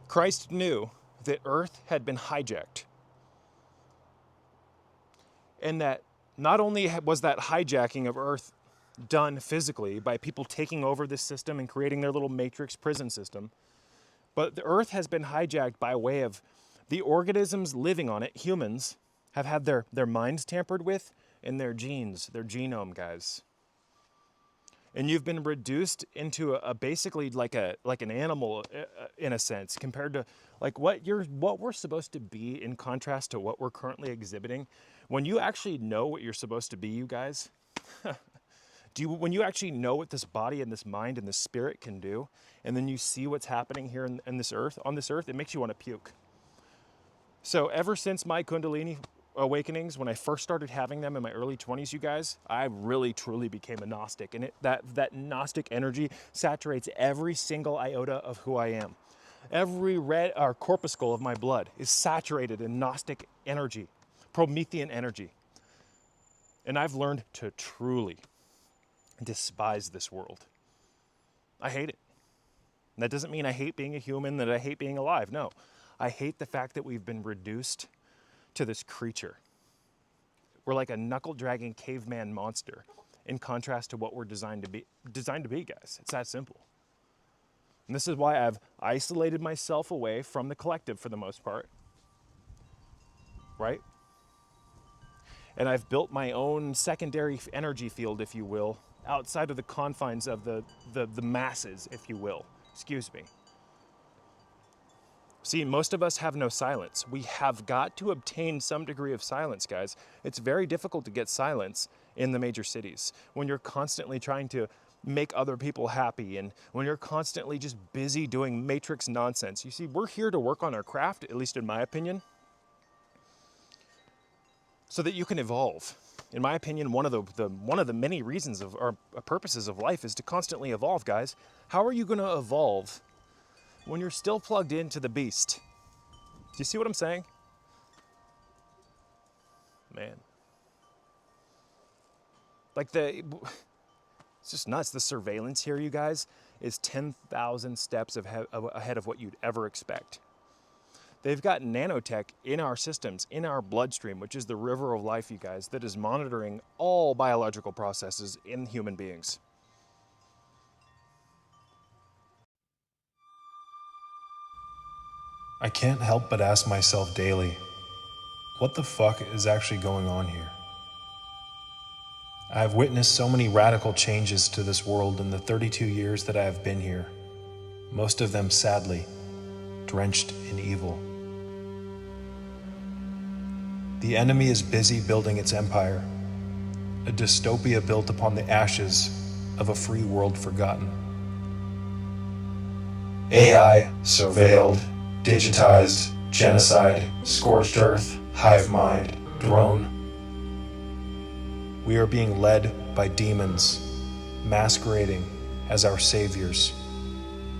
Christ knew that earth had been hijacked. And that not only was that hijacking of earth done physically by people taking over this system and creating their little matrix prison system, but the earth has been hijacked by way of the organisms living on it. Humans have had their minds tampered with and their genes, their genome, guys. And you've been reduced into a basically like an animal in a sense, compared to like what we're supposed to be in contrast to what we're currently exhibiting. When you actually know what you're supposed to be, you guys, when you actually know what this body and this mind and this spirit can do, and then you see what's happening here on this earth, it makes you want to puke. So ever since my Kundalini awakenings, when I first started having them in my early 20s, you guys, I really truly became a Gnostic, and that Gnostic energy saturates every single iota of who I am. Every red or corpuscle of my blood is saturated in Gnostic energy, Promethean energy. And I've learned to truly despise this world. I hate it. And that doesn't mean I hate being a human, that I hate being alive. No, I hate the fact that we've been reduced to this creature. We're like a knuckle-dragging caveman monster in contrast to what we're designed to be, guys. It's that simple. And this is why I've isolated myself away from the collective for the most part, right? And I've built my own secondary energy field, if you will, outside of the confines of the masses, if you will. Excuse me. See, most of us have no silence. We have got to obtain some degree of silence, guys. It's very difficult to get silence in the major cities when you're constantly trying to make other people happy and when you're constantly just busy doing matrix nonsense. You see, we're here to work on our craft, at least in my opinion, so that you can evolve. In my opinion, one of the many reasons of our purposes of life is to constantly evolve, guys. How are you going to evolve when you're still plugged into the beast? Do you see what I'm saying? Man. Like it's just nuts. The surveillance here, you guys, is 10,000 steps ahead of what you'd ever expect. They've got nanotech in our systems, in our bloodstream, which is the river of life, you guys, that is monitoring all biological processes in human beings. I can't help but ask myself daily, what the fuck is actually going on here? I have witnessed so many radical changes to this world in the 32 years that I have been here, most of them sadly drenched in evil. The enemy is busy building its empire, a dystopia built upon the ashes of a free world forgotten. AI, surveilled, digitized, genocide, scorched earth, hive mind, drone. We are being led by demons, masquerading as our saviors.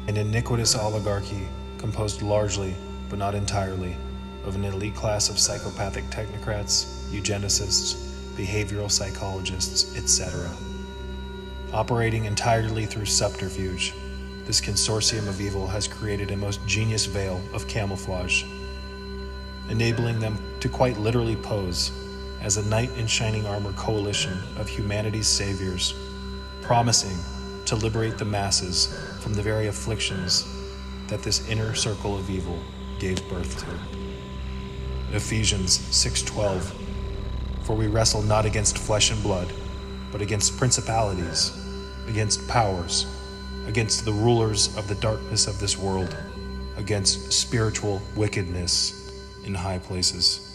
An iniquitous oligarchy composed largely, but not entirely, of an elite class of psychopathic technocrats, eugenicists, behavioral psychologists, etc. Operating entirely through subterfuge, this consortium of evil has created a most genius veil of camouflage, enabling them to quite literally pose as a knight in shining armor coalition of humanity's saviors, promising to liberate the masses from the very afflictions that this inner circle of evil gave birth to. Ephesians 6:12, for we wrestle not against flesh and blood, but against principalities, against powers, against the rulers of the darkness of this world, against spiritual wickedness in high places.